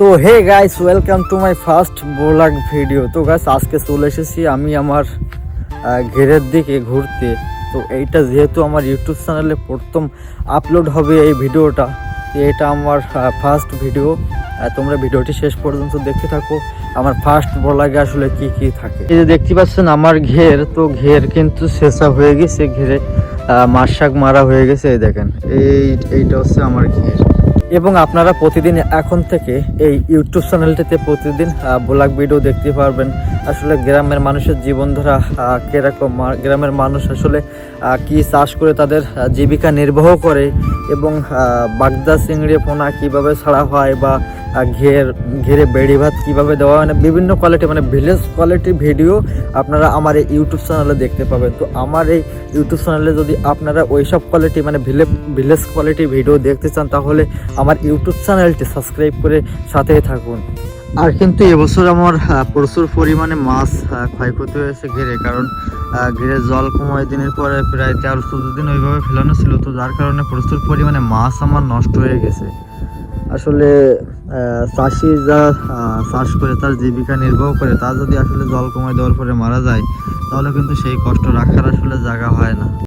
তো hey guys, welcome to my first blog video. তো guys, আজকে চলে এসেছি আমি আমার ঘেরের দিকে ঘুরতে। তো এইটা যেহেতু আমার ইউটিউব চ্যানেলে প্রথম আপলোড হবে এই ভিডিওটা, তো এটা আমার ফার্স্ট ভিডিও। তোমরা ভিডিওটি শেষ পর্যন্ত দেখতে থাকো। আমার ফার্স্ট ব্লগে আসলে কি কি থাকে, এই যে দেখতে পাচ্ছেন আমার ঘের। তো ঘের কিন্তু শেষা হয়ে গেছে, ঘেরে মাছ শাক মারা হয়ে গেছে। এই দেখেন, এইটা হচ্ছে আমার ঘের। এবং আপনারা প্রতিদিন এখন থেকে এই ইউটিউব চ্যানেলটিতে প্রতিদিন ব্লগ ভিডিও দেখতে পারবেন। আসলে গ্রামের মানুষের জীবনধারা কীরকম, গ্রামের মানুষ আসলে কি চাষ করে তাদের জীবিকা নির্বাহ করে, এবং বাগদা চিংড়ি পোনা কীভাবে ছাড়া হয়, বা ঘেরে বেড়ি ভাত কীভাবে দেওয়া হয়, মানে বিভিন্ন কোয়ালিটি, মানে ভিলেজ কোয়ালিটি ভিডিও আপনারা আমার এই ইউটিউব চ্যানেলে দেখতে পাবেন। তো আমার এই ইউটিউব চ্যানেলে যদি আপনারা ওইসব কোয়ালিটি, মানে ভিলেজ কোয়ালিটি ভিডিও দেখতে চান, তাহলে আমার ইউটিউব চ্যানেলটি সাবস্ক্রাইব করে সাথেই থাকুন। আর কিন্তু এবছর আমার প্রচুর পরিমাণে মাছ ক্ষয়ক্ষতি হয়েছে ঘেরে, কারণ ঘেরে জল কমায় দিনের পরে প্রায় 13-14 দিন ওইভাবে ফেলানো ছিল। তো যার কারণে প্রচুর পরিমাণে মাছ আমার নষ্ট হয়ে গেছে। আসলে চাষি যা চাষ করে, তার জীবিকা নির্বাহ করে, তা যদি আসলে জল কমায় দেওয়ার পরে মারা যায়, তাহলে কিন্তু সেই কষ্ট রাখার আসলে জায়গা হয় না।